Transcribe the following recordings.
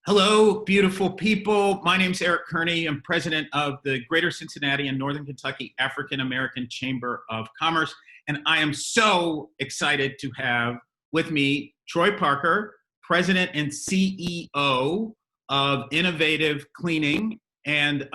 Hello, beautiful people. My name's Eric Kearney. I'm president of the Greater Cincinnati and Northern Kentucky African American Chamber of Commerce. And I am so excited to have with me Troy Parker, president and CEO of Innovative Cleaning. And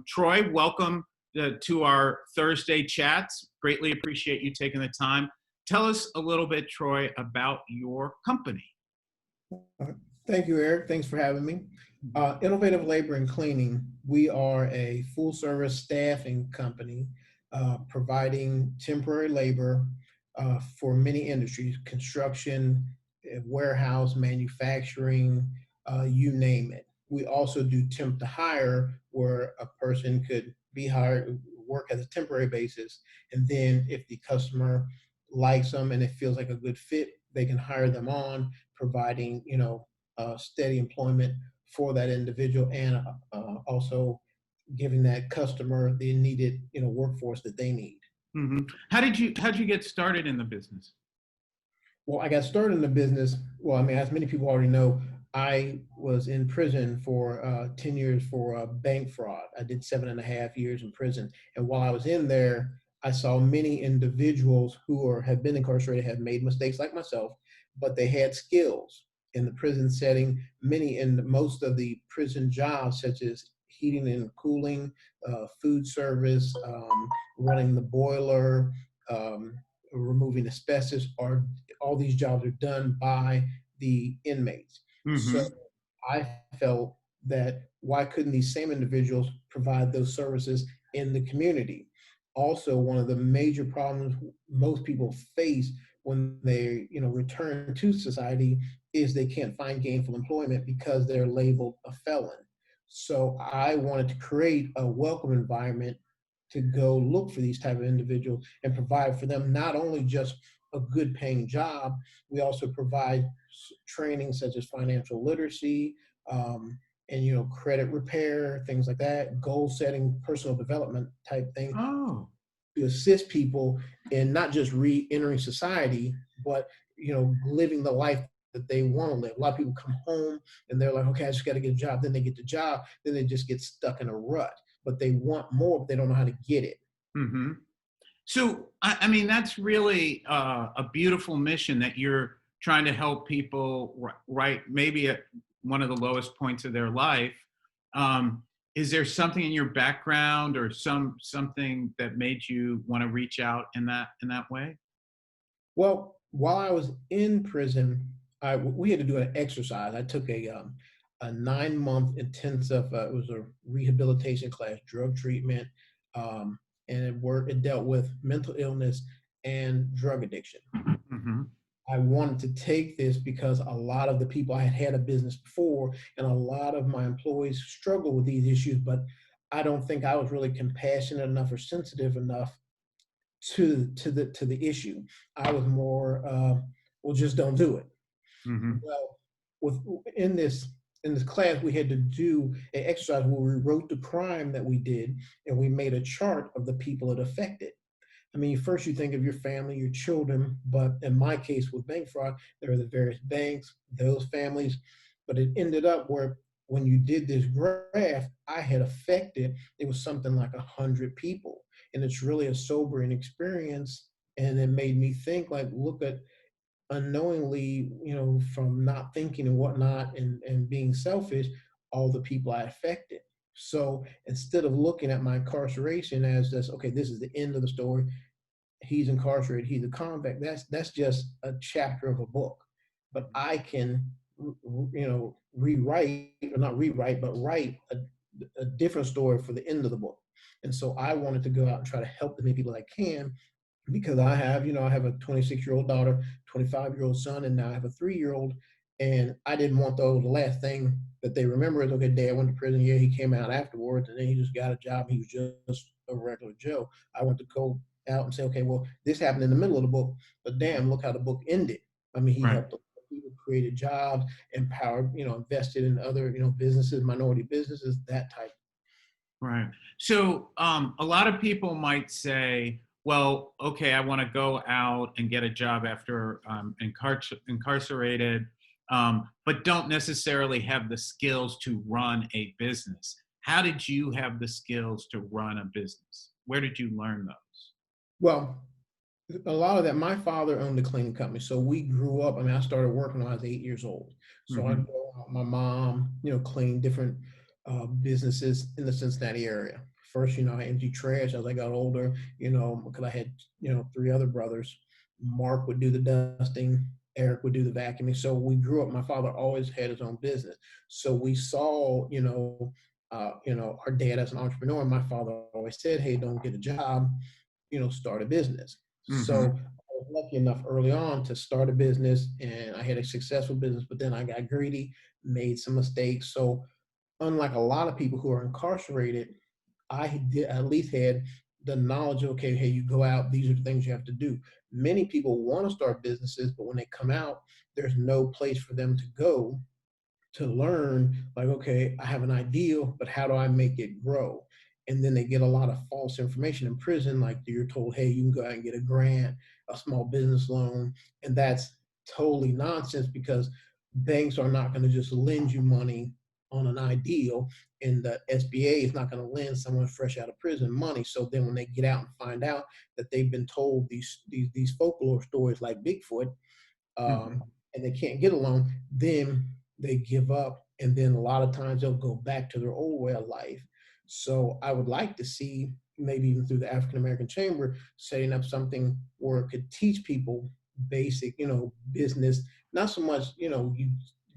Troy, welcome to our Thursday chats. Greatly appreciate you taking the time. Tell us a little bit, Troy, about your company. Thank you, Eric. Thanks for having me. Innovative Labor and Cleaning, we are a full-service staffing company providing temporary labor for many industries: construction, warehouse, manufacturing, you name it. We also do temp to hire, where a person could be hired, work as a temporary basis, and then if the customer likes them and it feels like a good fit, they can hire them on, providing, steady employment for that individual, and also giving that customer the needed, workforce that they need. Mm-hmm. How'd you get started in the business? Well, I got started in the business. Well, I mean, as many people already know, I was in prison for 10 years for bank fraud. I did 7.5 years in prison. And while I was in there, I saw many individuals who have been incarcerated, have made mistakes like myself, but they had skills in the prison setting. Many in most of the prison jobs, such as heating and cooling, food service, running the boiler, removing asbestos, all these jobs are done by the inmates. Mm-hmm. So I felt that why couldn't these same individuals provide those services in the community? Also, one of the major problems most people face when they, return to society is they can't find gainful employment because they're labeled a felon. So I wanted to create a welcome environment to go look for these type of individuals and provide for them not only just a good paying job, we also provide training such as financial literacy, and credit repair, things like that, goal setting, personal development type thing. Oh. To assist people in not just re-entering society, but living the life that they want to live. A lot of people come home and they're like, okay, I just got to get a job. Then they get the job, then they just get stuck in a rut. But they want more, but they don't know how to get it. Mm-hmm. So, I mean, that's really a beautiful mission that you're trying to help people right maybe at one of the lowest points of their life. Is there something in your background or something that made you want to reach out in that way? Well, while I was in prison, we had to do an exercise. I took a 9-month intensive. It was a rehabilitation class, drug treatment, and it dealt with mental illness and drug addiction. Mm-hmm. I wanted to take this because a lot of the people, I had a business before, and a lot of my employees struggle with these issues, but I don't think I was really compassionate enough or sensitive enough to the issue. I was more, well, just don't do it. Mm-hmm. Well, in this class, we had to do an exercise where we wrote the crime that we did, and we made a chart of the people it affected. I mean, first you think of your family, your children, but in my case with bank fraud, there are the various banks, those families, but it ended up where when you did this graph, I had affected, it was something like 100 people. And it's really a sobering experience. And it made me think, like, look at unknowingly, from not thinking and whatnot and being selfish, all the people I affected. So instead of looking at my incarceration as just, okay, this is the end of the story, he's incarcerated, he's a convict, that's just a chapter of a book. But I can, rewrite, or not rewrite, but write a different story for the end of the book. And so I wanted to go out and try to help as many people as I can, because I have a 26-year-old daughter, 25-year-old son, and now I have a 3-year-old. And I didn't want the last thing that they remember is, okay, Dad went to prison. Yeah, he came out afterwards, and then he just got a job. He was just a regular Joe. I want to go out and say, okay, well, this happened in the middle of the book, but damn, look how the book ended. I mean, he helped people, created jobs, empowered, invested in other, businesses, minority businesses, that type. Right. So a lot of people might say, well, okay, I want to go out and get a job after incarcerated. but don't necessarily have the skills to run a business. How did you have the skills to run a business? Where did you learn those? Well, a lot of that, my father owned a cleaning company. So we grew up, I mean, I started working when I was 8 years old. So I Hmm. grew up, my mom, cleaned different businesses in the Cincinnati area. First, I emptied trash as I got older, because I had, three other brothers. Mark would do the dusting, Eric would do the vacuuming. So we grew up, my father always had his own business. So we saw, our dad as an entrepreneur. My father always said, hey, don't get a job, start a business. So Hmm. I was lucky enough early on to start a business and I had a successful business, but then I got greedy, made some mistakes. So unlike a lot of people who are incarcerated, I did at least had the knowledge of, okay, hey, you go out, these are the things you have to do. Many people want to start businesses, but when they come out, there's no place for them to go to learn, like, okay, I have an ideal, but how do I make it grow? And then they get a lot of false information in prison, like you're told, hey, you can go out and get a grant, a small business loan. And that's totally nonsense because banks are not going to just lend you money on an ideal. And the SBA is not going to lend someone fresh out of prison money. So then when they get out and find out that they've been told these folklore stories like Bigfoot, Hmm. and they can't get a loan, then they give up. And then a lot of times they'll go back to their old way of life. So I would like to see, maybe even through the African American Chamber, setting up something where it could teach people basic, business, not so much, you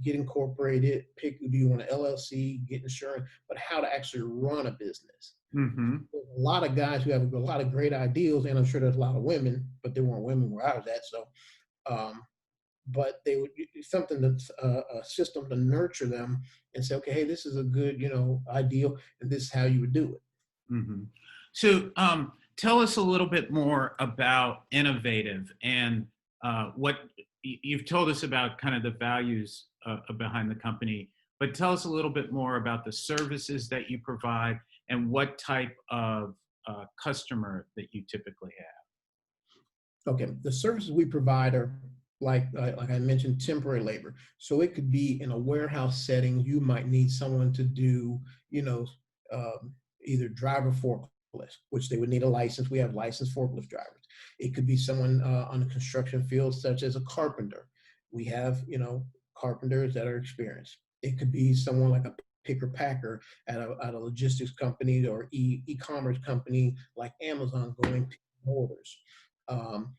get incorporated, pick, do you want an LLC, get insurance, but how to actually run a business. Hmm. There's a lot of guys who have a lot of great ideals, and I'm sure there's a lot of women, but there weren't women where I was at. So um, but they would something that's a system to nurture them and say, okay, hey, this is a good, ideal, and this is how you would do it. Hmm. So, tell us a little bit more about innovative and what you've told us about kind of the values behind the company, but tell us a little bit more about the services that you provide and what type of customer that you typically have. Okay, the services we provide are like I mentioned, temporary labor. So it could be in a warehouse setting. You might need someone to do, you know, either driver forklift, which they would need a license. We have licensed forklift drivers. It could be someone on the construction field, such as a carpenter. We have, carpenters that are experienced. It could be someone like a picker packer at a logistics company or e-commerce company like Amazon going pick orders.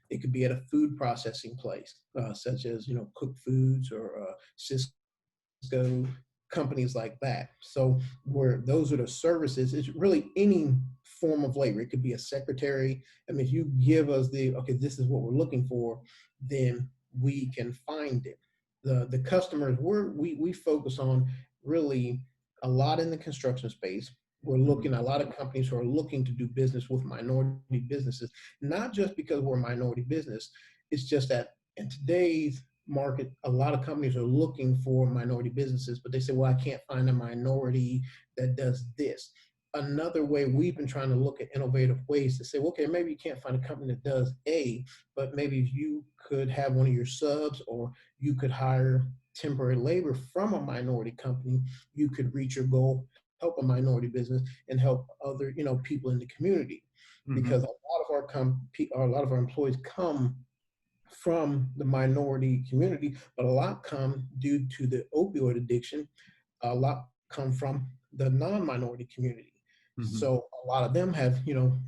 It could be at a food processing place, such as Cook Foods or Cisco, companies like that. So where those are the services, it's really any form of labor. It could be a secretary. I mean, if you give us okay, this is what we're looking for, then we can find it. The customers we focus on really a lot in the construction space. We're looking at a lot of companies who are looking to do business with minority businesses, not just because we're a minority business. It's just that in today's market, a lot of companies are looking for minority businesses, but they say, well, I can't find a minority that does this. Another way we've been trying to look at innovative ways to say, well, okay, maybe you can't find a company that does A, but maybe if you could have one of your subs or you could hire temporary labor from a minority company, you could reach your goal, help a minority business, and help other people in the community. Because Hmm. a lot of our employees come from the minority community, but a lot come due to the opioid addiction. A lot come from the non-minority community. Hmm. So a lot of them have,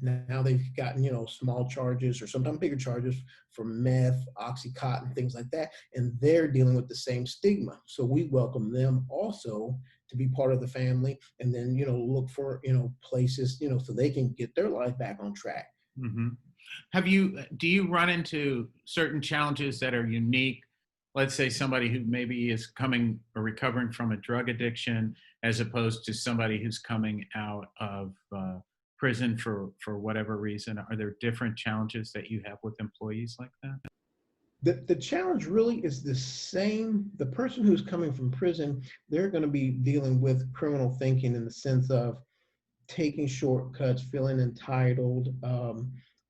now they've gotten, small charges or sometimes bigger charges for meth, Oxycontin, things like that. And they're dealing with the same stigma. So we welcome them also to be part of the family and then, look for, places, so they can get their life back on track. Hmm. Do you run into certain challenges that are unique? Let's say somebody who maybe is coming or recovering from a drug addiction, as opposed to somebody who's coming out of prison for whatever reason. Are there different challenges that you have with employees like that? The challenge really is the same. The person who's coming from prison, they're going to be dealing with criminal thinking in the sense of taking shortcuts, feeling entitled,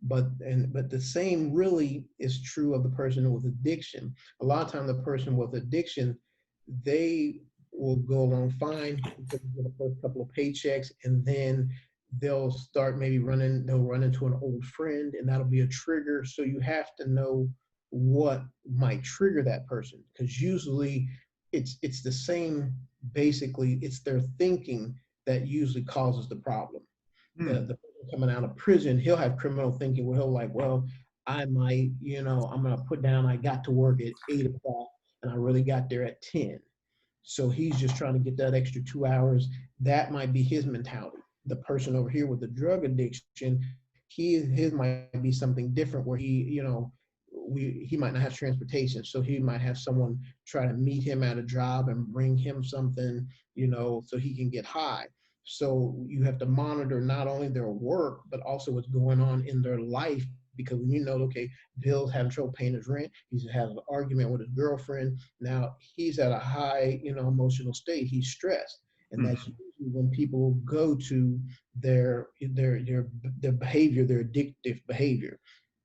but the same really is true of the person with addiction. A lot of time the person with addiction, they will go along fine for the first couple of paychecks, and then they'll run into an old friend, and that'll be a trigger. So you have to know what might trigger that person, because usually it's the same. Basically, it's their thinking that usually causes the problem. The person coming out of prison, he'll have criminal thinking where he'll like, well, I might, I'm gonna put down I got to work at 8 o'clock and I really got there at 10. So he's just trying to get that extra 2 hours. That might be his mentality. The person over here with the drug addiction, his might be something different where he might not have transportation. So he might have someone try to meet him at a job and bring him something, so he can get high. So you have to monitor not only their work, but also what's going on in their life. Because when okay, Bill's having trouble paying his rent, he's having an argument with his girlfriend. Now he's at a high, emotional state. He's stressed, and that's Mm-hmm. usually when people go to their behavior, their addictive behavior.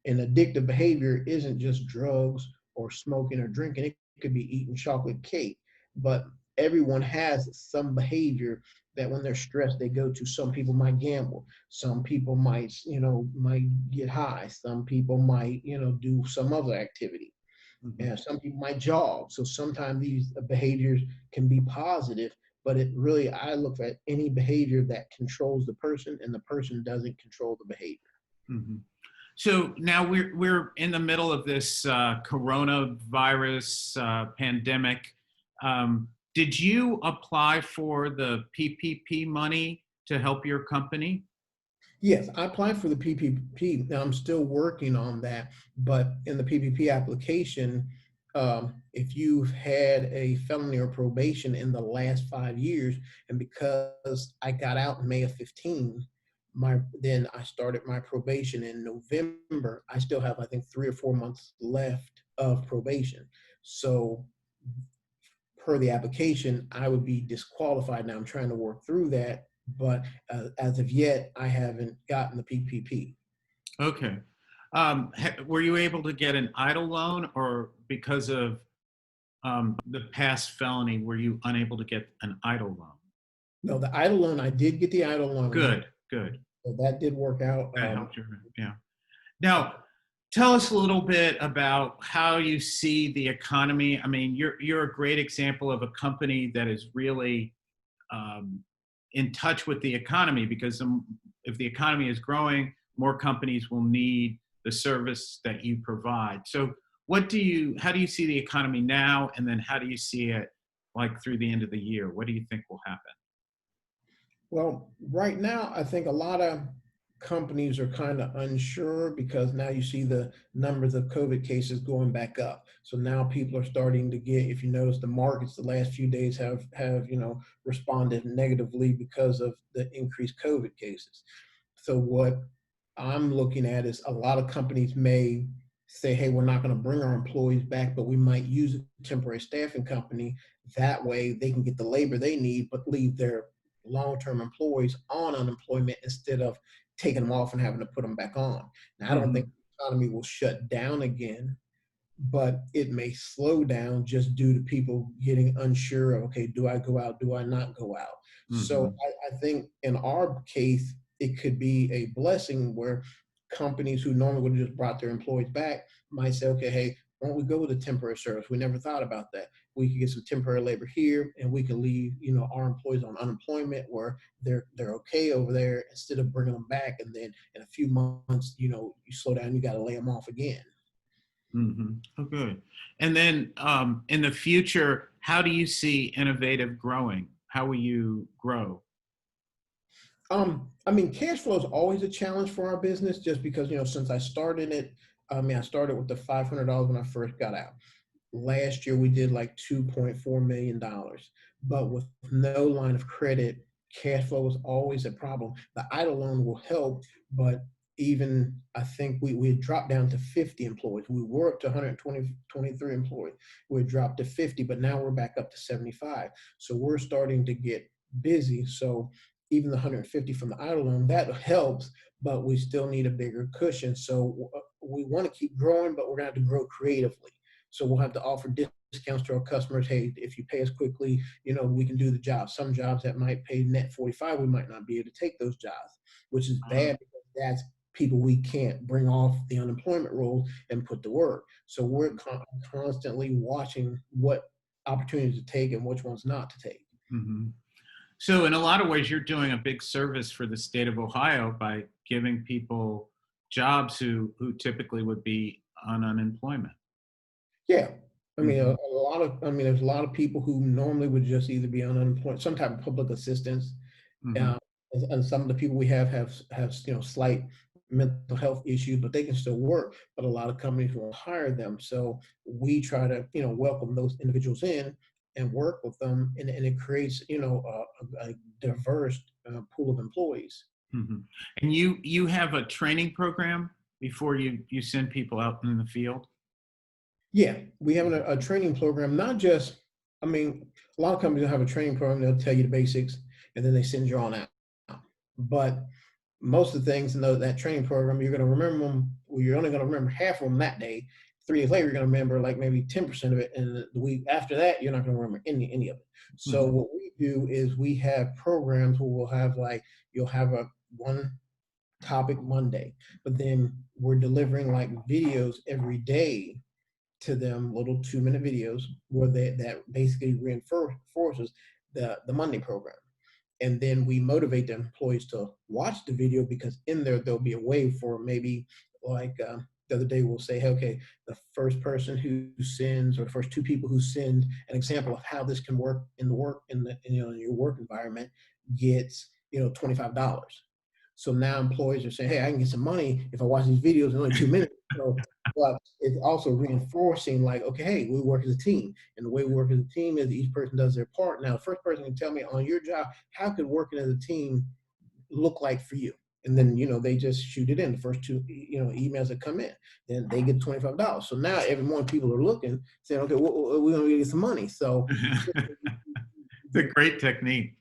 And addictive behavior isn't just drugs or smoking or drinking. It could be eating chocolate cake, but everyone has some behavior that when they're stressed they go to. Some people might gamble, some people might get high, some people might do some other activity, Mm-hmm. and some people might jog. So sometimes these behaviors can be positive, but it really, I look at any behavior that controls the person and the person doesn't control the behavior. Mm-hmm. So now we're in the middle of this coronavirus pandemic. Did you apply for the PPP money to help your company? Yes, I applied for the PPP, and I'm still working on that. But in the PPP application, if you've had a felony or probation in the last 5 years, and because I got out in May of 15, then I started my probation in November. I still have, I think, 3 or 4 months left of probation. So per the application, I would be disqualified. Now I'm trying to work through that, but as of yet, I haven't gotten the PPP. Okay. Were you able to get an idle loan, or because of the past felony, were you unable to get an idle loan? No, the idle loan, I did get the idle loan. Good, good. So that did work out. That helped you. Yeah. Now, tell us a little bit about how you see the economy. I mean, you're a great example of a company that is really um, in touch with the economy, because if the economy is growing, more companies will need the service that you provide. So, how do you see the economy now, and then how do you see it like through the end of the year? What do you think will happen? Well, right now, I think a lot of companies are kind of unsure because now you see the numbers of COVID cases going back up. So now people are starting to get, if you notice, the markets the last few days have responded negatively because of the increased COVID cases. So what I'm looking at is a lot of companies may say, hey, we're not going to bring our employees back, but we might use a temporary staffing company. That way they can get the labor they need, but leave their long-term employees on unemployment instead of taking them off and having to put them back on. Now, I don't think Hmm. the economy will shut down again, but it may slow down just due to people getting unsure of, okay, do I go out? Do I not go out? So Hmm. I think in our case, it could be a blessing where companies who normally would have just brought their employees back might say, okay, hey, why don't we go with a temporary service? We never thought about that. We could get some temporary labor here and we can leave, our employees on unemployment where they're okay over there instead of bringing them back. And then in a few months, you slow down, you got to lay them off again. Hmm. Oh, good. And then in the future, how do you see innovative growing? How will you grow? I mean, cash flow is always a challenge for our business just because, since I started it, I started with the $500 when I first got out. Last year we did like $2.4 million, but with no line of credit, cash flow is always a problem. The idle loan will help, but even I think we had dropped down to 50 employees. We were up to 23 employees. We dropped to 50, but now we're back up to 75. So we're starting to get busy. So even the 150 from the idle loan, that helps, but we still need a bigger cushion. So we want to keep growing, but we're going to have to grow creatively. So we'll have to offer discounts to our customers. Hey, if you pay us quickly, we can do the job. Some jobs that might pay net 45, we might not be able to take those jobs, which is bad because that's people we can't bring off the unemployment roll and put to work. So we're constantly watching what opportunities to take and which ones not to take. Mhm. So in a lot of ways, you're doing a big service for the state of Ohio by giving people jobs who typically would be on unemployment. Yeah. I mean, Mhm. there's a lot of people who normally would just either be on unemployment, some type of public assistance. Mhm. Uh, and some of the people we have slight mental health issues, but they can still work. But a lot of companies will hire them. So we try to welcome those individuals in and work with them, and it creates a diverse pool of employees. Mhm. And you have a training program before you send people out in the field? Yeah, we have a training program, not just, a lot of companies will have a training program, they'll tell you the basics, and then they send you on out. But most of the things in that training program, you're going to remember them, well, you're only going to remember half of them that day. 3 days later, you're going to remember like maybe 10% of it. And the week after that, you're not going to remember any of it. So Mhm. what we do is we have programs where we'll have you'll have a one topic Monday, but then we're delivering like videos every day to them, little 2-minute videos where that basically reinforces the Monday program. And then we motivate the employees to watch the video because in there'll be a way for maybe like the other day we'll say, hey, okay, the first person who sends or the first 2 people who send an example of how this can work in in your work environment gets $25. So now employees are saying, hey, I can get some money if I watch these videos in only 2 minutes. So, but it's also reinforcing like, okay, hey, we work as a team. And the way we work as a team is each person does their part. Now, the first person can tell me on your job, how could working as a team look like for you? And then, they just shoot it in the first 2, emails that come in. Then they get $25. So now every morning people are looking, saying, okay, we're going to get some money. So It's a great technique.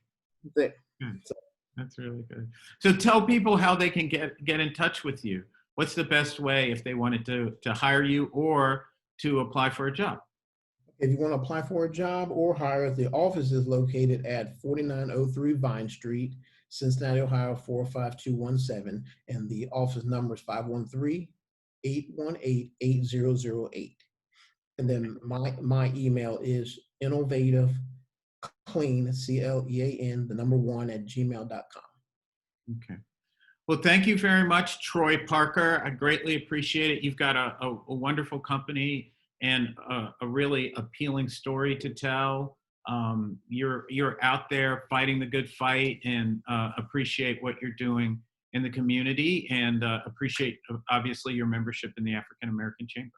that, Good. so That's really good. So tell people how they can get in touch with you. What's the best way if they wanted to hire you or to apply for a job? if you want to apply for a job or hire, the office is located at 4903 Vine Street, Cincinnati, Ohio 45217. And the office number is 513-818-8008. And then my email is innovative clean, CLEAN, the number 1 at gmail.com. Okay. Well, thank you very much, Troy Parker. I greatly appreciate it. You've got a wonderful company and a really appealing story to tell. You're out there fighting the good fight, and appreciate what you're doing in the community, and appreciate obviously your membership in the African American Chamber.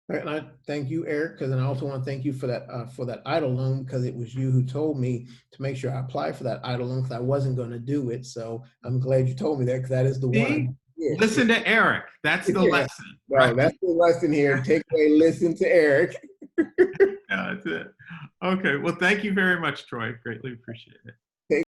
All right, and I thank you, Eric, because I also want to thank you for that idle loan, because it was you who told me to make sure I applied for that idle loan because I wasn't going to do it. So I'm glad you told me that because that is the one I See, did. listen to Eric. That's the Yeah. lesson, right? No, that's the lesson here. Take away, listen to Eric. Yeah, that's it. Okay. Well, thank you very much, Troy. Greatly appreciate it.